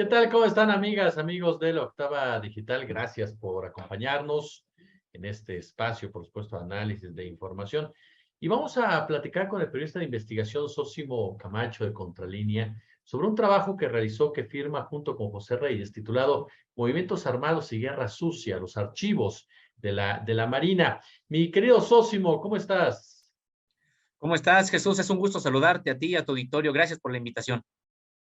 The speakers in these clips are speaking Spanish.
¿Qué tal? ¿Cómo están, amigas, amigos de la Octava Digital? Gracias por acompañarnos en este espacio, por supuesto, de análisis de información. Y vamos a platicar con el periodista de investigación Sósimo Camacho de Contralínea sobre un trabajo que realizó, que firma junto con José Reyes, titulado Movimientos Armados y Guerra Sucia, los archivos de la Marina. Mi querido Sósimo, ¿cómo estás? ¿Cómo estás, Jesús? Es un gusto saludarte a ti y a tu auditorio. Gracias por la invitación.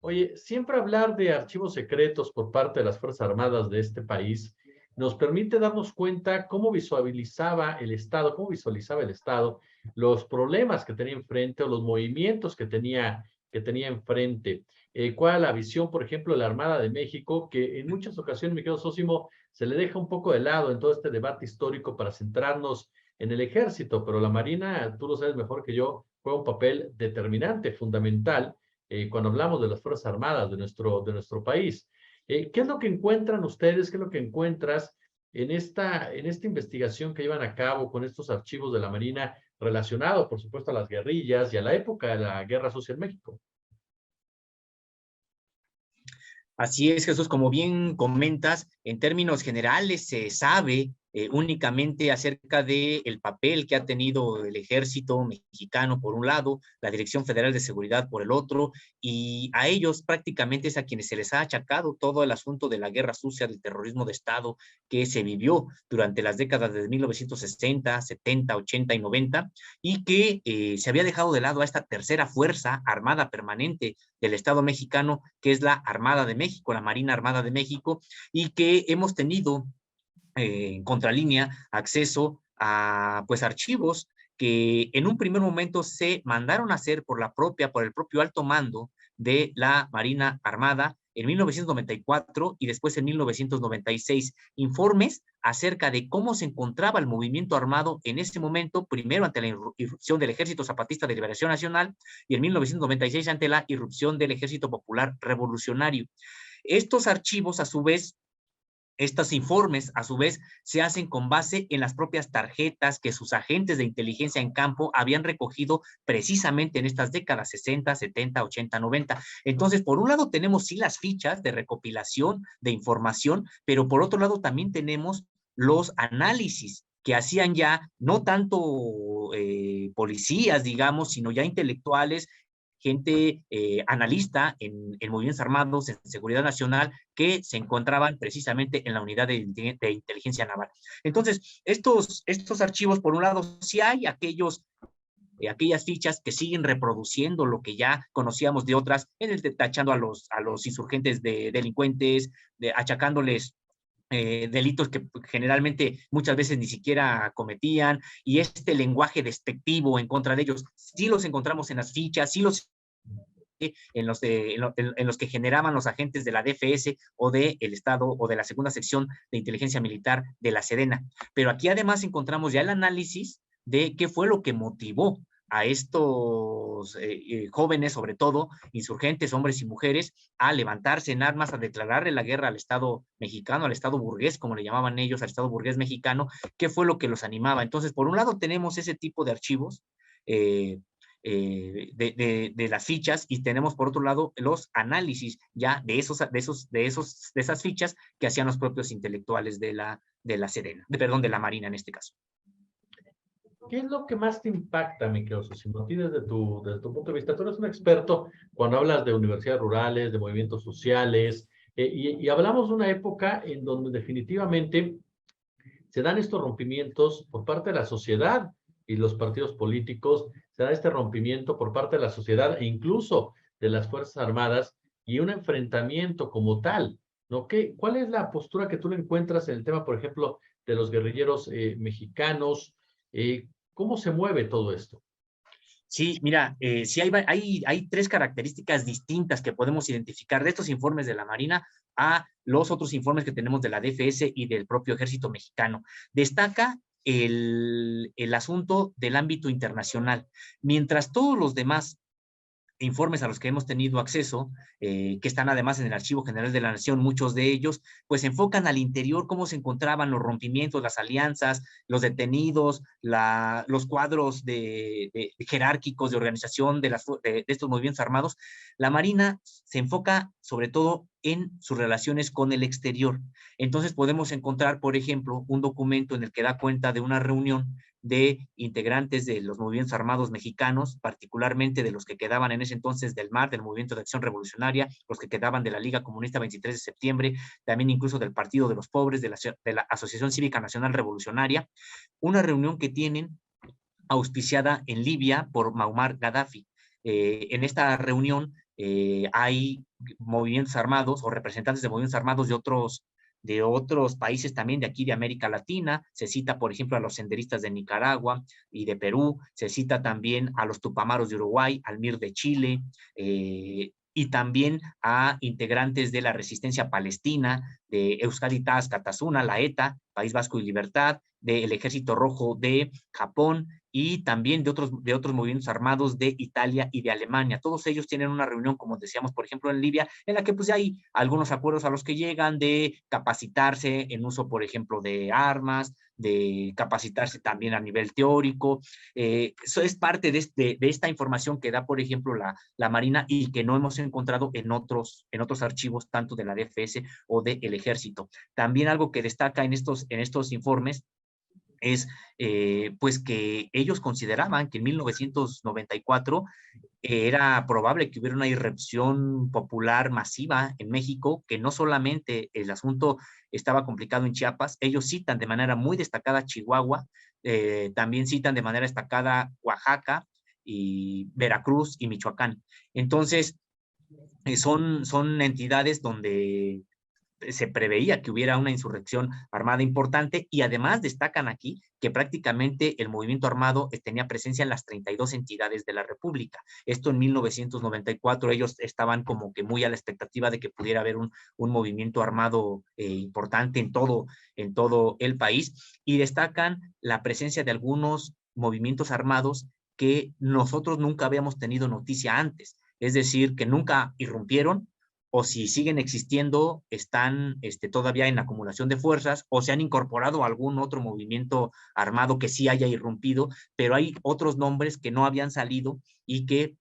Oye, siempre hablar de archivos secretos por parte de las Fuerzas Armadas de este país nos permite darnos cuenta cómo visualizaba el Estado, los problemas que tenía enfrente o los movimientos que tenía enfrente. ¿Cuál la visión, por ejemplo, de la Armada de México, que en muchas ocasiones, mi querido Sósimo, se le deja un poco de lado en todo este debate histórico para centrarnos en el ejército, pero la Marina, tú lo sabes mejor que yo, juega un papel determinante, fundamental cuando hablamos de las Fuerzas Armadas de nuestro país. ¿Qué es lo que encuentran ustedes? ¿Qué es lo que encuentras en esta investigación que llevan a cabo con estos archivos de la Marina relacionados, por supuesto, a las guerrillas y a la época de la Guerra Sucia en México? Así es, Jesús, como bien comentas, en términos generales se sabe únicamente acerca del papel que ha tenido el ejército mexicano por un lado, la Dirección Federal de Seguridad por el otro, y a ellos prácticamente es a quienes se les ha achacado todo el asunto de la guerra sucia, del terrorismo de Estado que se vivió durante las décadas de 1960, 70, 80 y 90, y que se había dejado de lado a esta tercera fuerza armada permanente del Estado mexicano, que es la Armada de México, la Marina Armada de México, y que hemos tenido en Contralínea acceso a pues archivos que en un primer momento se mandaron a hacer por el propio alto mando de la Marina Armada en 1994 y después en 1996, informes acerca de cómo se encontraba el movimiento armado en ese momento, primero ante la irrupción del Ejército Zapatista de Liberación Nacional y en 1996 ante la irrupción del Ejército Popular Revolucionario. Estos archivos, a su vez, estos informes, a su vez, se hacen con base en las propias tarjetas que sus agentes de inteligencia en campo habían recogido precisamente en estas décadas 60, 70, 80, 90. Entonces, por un lado tenemos sí las fichas de recopilación de información, pero por otro lado también tenemos los análisis que hacían ya no tanto policías, digamos, sino ya intelectuales, gente analista en movimientos armados, en seguridad nacional, que se encontraban precisamente en la unidad de inteligencia naval. Entonces, estos archivos, por un lado, sí hay aquellas fichas que siguen reproduciendo lo que ya conocíamos de otras, tachando a los insurgentes de delincuentes, achacándoles delitos que generalmente muchas veces ni siquiera cometían, y este lenguaje despectivo en contra de ellos, sí los encontramos en las fichas, sí los en los que generaban los agentes de la DFS o del Estado o de la segunda sección de inteligencia militar de la Sedena. Pero aquí además encontramos ya el análisis de qué fue lo que motivó a estos jóvenes, sobre todo insurgentes, hombres y mujeres, a levantarse en armas, a declararle la guerra al Estado mexicano, al Estado burgués, como le llamaban ellos, al Estado burgués mexicano, qué fue lo que los animaba. Entonces, por un lado tenemos ese tipo de archivos, de las fichas, y tenemos por otro lado los análisis ya de esas fichas que hacían los propios intelectuales de la Sedena, de la Marina en este caso. ¿Qué es lo que más te impacta, mi querido Sosimo? A ti desde tu punto de vista, tú eres un experto cuando hablas de universidades rurales, de movimientos sociales, y hablamos de una época en donde definitivamente se dan estos rompimientos por parte de la sociedad y los partidos políticos, se da este rompimiento por parte de la sociedad e incluso de las Fuerzas Armadas y un enfrentamiento como tal, ¿no? ¿Cuál es la postura que tú le encuentras en el tema, por ejemplo, de los guerrilleros mexicanos? ¿Cómo se mueve todo esto? Sí, mira, sí hay tres características distintas que podemos identificar de estos informes de la Marina a los otros informes que tenemos de la DFS y del propio Ejército Mexicano. Destaca el asunto del ámbito internacional. Mientras todos los demás informes a los que hemos tenido acceso, que están además en el Archivo General de la Nación, muchos de ellos, pues enfocan al interior cómo se encontraban los rompimientos, las alianzas, los detenidos, los cuadros jerárquicos de organización de estos movimientos armados. La Marina se enfoca sobre todo en sus relaciones con el exterior. Entonces podemos encontrar, por ejemplo, un documento en el que da cuenta de una reunión de integrantes de los movimientos armados mexicanos, particularmente de los que quedaban en ese entonces del MAR, del Movimiento de Acción Revolucionaria, los que quedaban de la Liga Comunista 23 de septiembre, también incluso del Partido de los Pobres, de la Asociación Cívica Nacional Revolucionaria, una reunión que tienen auspiciada en Libia por Muammar Gaddafi. En esta reunión hay movimientos armados o representantes de movimientos armados de otros países también de aquí de América Latina. Se cita, por ejemplo, a los senderistas de Nicaragua y de Perú. Se cita también a los Tupamaros de Uruguay, al MIR de Chile, y también a integrantes de la resistencia palestina, de Euskadi Tasuna, la ETA, País Vasco y Libertad, del Ejército Rojo de Japón y también de otros movimientos armados de Italia y de Alemania. Todos ellos tienen una reunión, como decíamos, por ejemplo, en Libia, en la que pues hay algunos acuerdos a los que llegan de capacitarse en uso, por ejemplo, de armas, de capacitarse también a nivel teórico. Eso es parte de esta información que da, por ejemplo, la Marina y que no hemos encontrado en otros archivos, tanto de la DFS o del Ejército. También algo que destaca en estos informes es pues que ellos consideraban que en 1994 era probable que hubiera una irrupción popular masiva en México, que no solamente el asunto estaba complicado en Chiapas, ellos citan de manera muy destacada Chihuahua, también citan de manera destacada Oaxaca y Veracruz y Michoacán. Entonces, son entidades donde se preveía que hubiera una insurrección armada importante y además destacan aquí que prácticamente el movimiento armado tenía presencia en las 32 entidades de la República. Esto en 1994, ellos estaban como que muy a la expectativa de que pudiera haber un movimiento armado importante en todo el país y destacan la presencia de algunos movimientos armados que nosotros nunca habíamos tenido noticia antes, es decir, que nunca irrumpieron, o si siguen existiendo, están todavía en acumulación de fuerzas, o se han incorporado a algún otro movimiento armado que sí haya irrumpido, pero hay otros nombres que no habían salido y que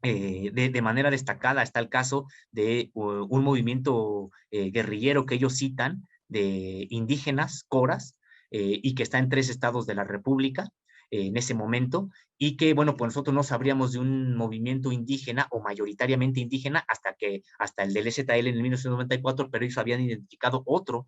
de manera destacada está el caso de un movimiento guerrillero que ellos citan, de indígenas, coras, y que está en 3 estados de la República, en ese momento, y que, bueno, pues nosotros no sabríamos de un movimiento indígena o mayoritariamente indígena hasta el del EZL en 1994, pero ellos habían identificado otro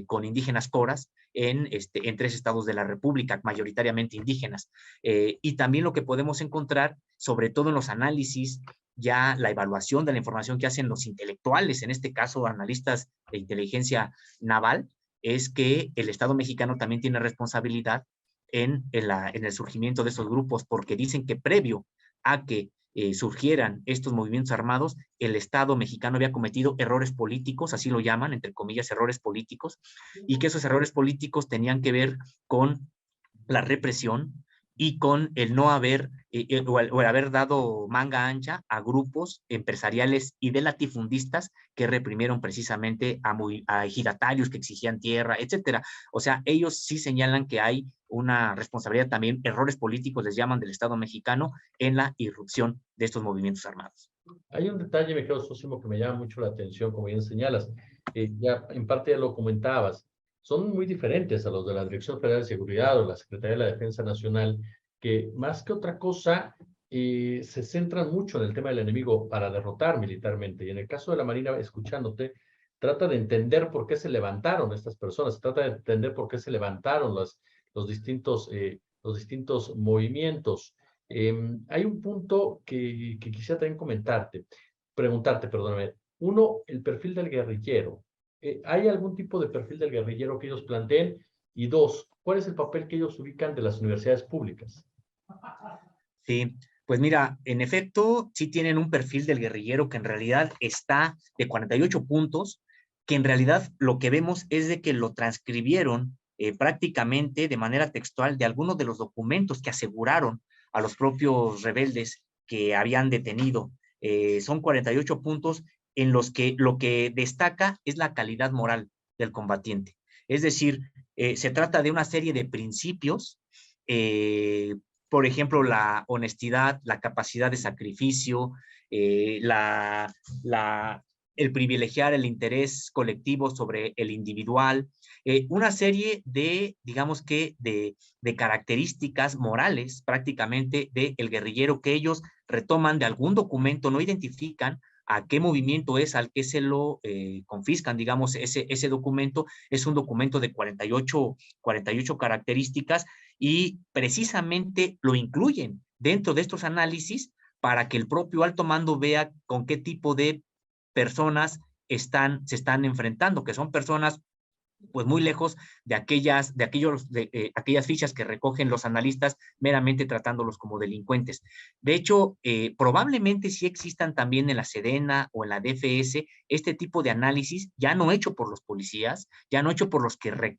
con indígenas coras en 3 estados de la República, mayoritariamente indígenas. Y también lo que podemos encontrar, sobre todo en los análisis, ya la evaluación de la información que hacen los intelectuales, en este caso analistas de inteligencia naval, es que el Estado mexicano también tiene responsabilidad en el surgimiento de esos grupos, porque dicen que previo a que surgieran estos movimientos armados, el Estado mexicano había cometido errores políticos, así lo llaman, entre comillas, errores políticos, y que esos errores políticos tenían que ver con la represión y con el no haber, o el haber dado manga ancha a grupos empresariales y de latifundistas que reprimieron precisamente a ejidatarios que exigían tierra, etcétera. O sea, ellos sí señalan que hay una responsabilidad también, errores políticos les llaman del Estado mexicano en la irrupción de estos movimientos armados. Hay un detalle, mi querido Sosimo, que me llama mucho la atención, como bien señalas. Ya en parte ya lo comentabas. Son muy diferentes a los de la Dirección Federal de Seguridad o la Secretaría de la Defensa Nacional, que más que otra cosa se centran mucho en el tema del enemigo para derrotar militarmente. Y en el caso de la Marina, escuchándote, trata de entender por qué se levantaron estas personas, trata de entender por qué se levantaron los distintos movimientos. Hay un punto que quisiera también preguntarte, perdóname. Uno, el perfil del guerrillero. ¿Hay algún tipo de perfil del guerrillero que ellos planteen? Y dos, ¿cuál es el papel que ellos ubican de las universidades públicas? Sí, pues mira, en efecto, sí tienen un perfil del guerrillero que en realidad está de 48 puntos, que en realidad lo que vemos es de que lo transcribieron prácticamente de manera textual de algunos de los documentos que aseguraron a los propios rebeldes que habían detenido. Son 48 puntos en los que lo que destaca es la calidad moral del combatiente. Es decir, se trata de una serie de principios, por ejemplo, la honestidad, la capacidad de sacrificio, la el privilegiar el interés colectivo sobre el individual, una serie de, digamos que, de características morales prácticamente del guerrillero que ellos retoman de algún documento, no identifican a qué movimiento es al que se lo confiscan, digamos, ese documento es un documento de 48 características y precisamente lo incluyen dentro de estos análisis para que el propio alto mando vea con qué tipo de personas se están enfrentando, que son personas pues muy lejos de aquellas fichas que recogen los analistas meramente tratándolos como delincuentes. De hecho, probablemente sí existan también en la Sedena o en la DFS este tipo de análisis, ya no hecho por los policías, ya no hecho por los que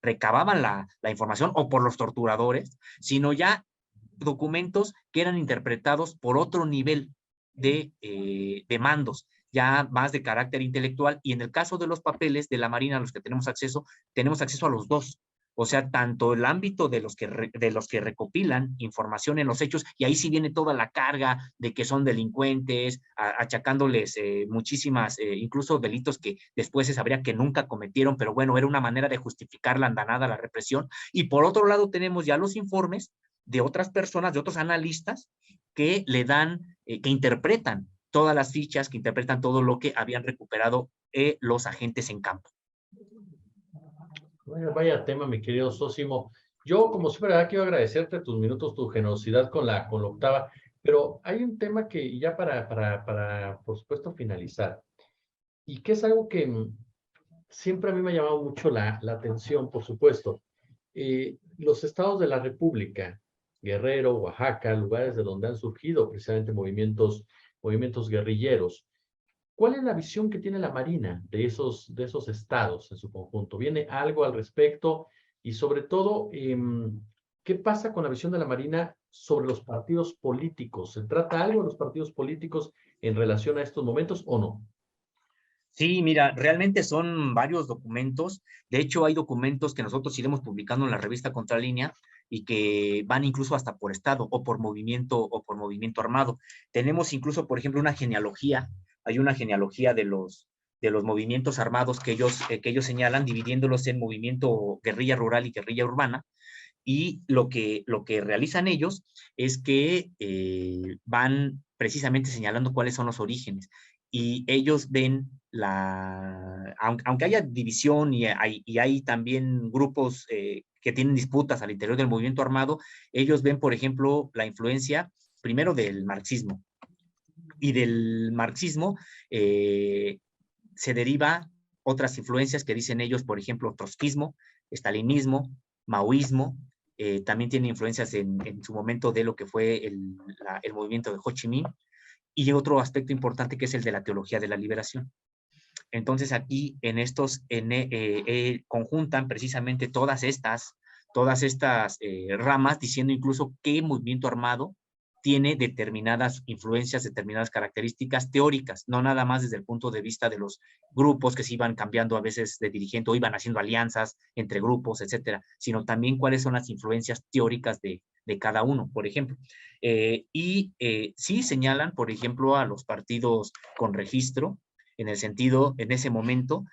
recababan la información o por los torturadores, sino ya documentos que eran interpretados por otro nivel de mandos, ya más de carácter intelectual, y en el caso de los papeles de la Marina a los que tenemos acceso a los dos. O sea, tanto el ámbito de los que recopilan información en los hechos, y ahí sí viene toda la carga de que son delincuentes, achacándoles muchísimas, incluso delitos que después se sabría que nunca cometieron, pero bueno, era una manera de justificar la andanada, la represión. Y por otro lado tenemos ya los informes de otras personas, de otros analistas, que le dan, que interpretan todas las fichas, que interpretan todo lo que habían recuperado los agentes en campo. Vaya tema, mi querido Sósimo. Yo, como siempre, quiero agradecerte tus minutos, tu generosidad con la octava, pero hay un tema que ya por supuesto, finalizar, y que es algo que siempre a mí me ha llamado mucho la atención, por supuesto. Los estados de la República, Guerrero, Oaxaca, lugares de donde han surgido precisamente movimientos guerrilleros. ¿Cuál es la visión que tiene la Marina de esos estados en su conjunto? ¿Viene algo al respecto? Y sobre todo, ¿qué pasa con la visión de la Marina sobre los partidos políticos? ¿Se trata algo de los partidos políticos en relación a estos momentos o no? Sí, mira, realmente son varios documentos. De hecho, hay documentos que nosotros iremos publicando en la revista Contralínea y que van incluso hasta por estado o por movimiento armado. Tenemos incluso, por ejemplo, una genealogía. Hay una genealogía de los movimientos armados que ellos señalan, dividiéndolos en movimiento guerrilla rural y guerrilla urbana. Y lo que realizan ellos es que van precisamente señalando cuáles son los orígenes. Y ellos ven aunque haya división y hay también grupos que tienen disputas al interior del movimiento armado, ellos ven, por ejemplo, la influencia primero del marxismo. Y del marxismo se deriva otras influencias que dicen ellos, por ejemplo, trotskismo, estalinismo, maoísmo, también tiene influencias en su momento de lo que fue el movimiento de Ho Chi Minh, y otro aspecto importante que es el de la teología de la liberación. Entonces aquí conjuntan precisamente todas estas ramas, diciendo incluso qué movimiento armado tiene determinadas influencias, determinadas características teóricas, no nada más desde el punto de vista de los grupos que se iban cambiando a veces de dirigente o iban haciendo alianzas entre grupos, etcétera, sino también cuáles son las influencias teóricas de cada uno, por ejemplo. Sí señalan, por ejemplo, a los partidos con registro, en el sentido, en ese momento,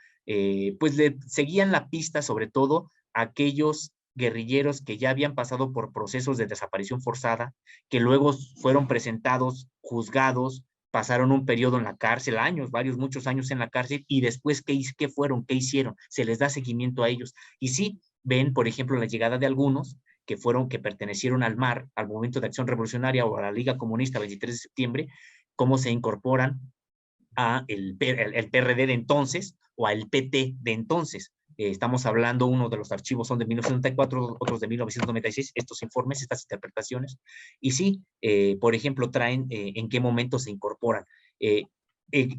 pues le seguían la pista sobre todo a aquellos guerrilleros que ya habían pasado por procesos de desaparición forzada, que luego fueron presentados, juzgados, pasaron un periodo en la cárcel, muchos años en la cárcel, y después, ¿qué fueron? ¿Qué hicieron? Se les da seguimiento a ellos. Y sí, ven, por ejemplo, la llegada de algunos que pertenecieron al MAR, al Movimiento de Acción Revolucionaria o a la Liga Comunista 23 de septiembre, cómo se incorporan a el PRD de entonces o al PT de entonces. Estamos hablando, uno de los archivos son de 1994, otros de 1996, estos informes, estas interpretaciones. Y sí, por ejemplo, traen en qué momento se incorporan.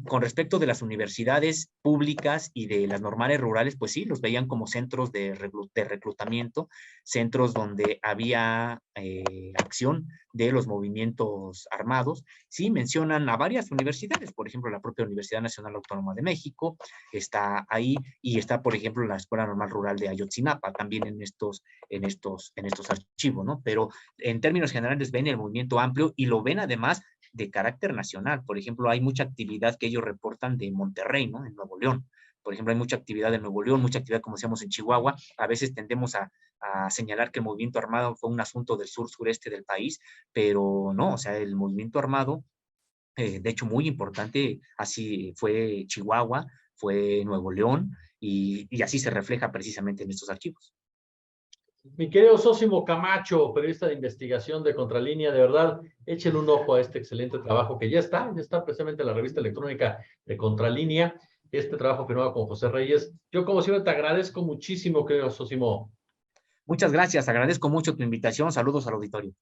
Con respecto de las universidades públicas y de las normales rurales, pues sí, los veían como centros de reclutamiento, centros donde había acción de los movimientos armados. Sí, mencionan a varias universidades, por ejemplo, la propia Universidad Nacional Autónoma de México está ahí, y está, por ejemplo, la Escuela Normal Rural de Ayotzinapa, también en estos archivos, ¿no? Pero en términos generales ven el movimiento amplio y lo ven además de carácter nacional. Por ejemplo, hay mucha actividad que ellos reportan de Monterrey, ¿no? En Nuevo León. Por ejemplo, hay mucha actividad en Nuevo León, mucha actividad, como decíamos, en Chihuahua. A veces tendemos a señalar que el movimiento armado fue un asunto del sur-sureste del país, pero no, o sea, el movimiento armado, de hecho, muy importante, así fue Chihuahua, fue Nuevo León, y así se refleja precisamente en estos archivos. Mi querido Sósimo Camacho, periodista de investigación de Contralínea, de verdad, échenle un ojo a este excelente trabajo que ya está precisamente en la revista electrónica de Contralínea, este trabajo firmado con José Reyes. Yo, como siempre, te agradezco muchísimo, querido Sósimo. Muchas gracias, agradezco mucho tu invitación, saludos al auditorio.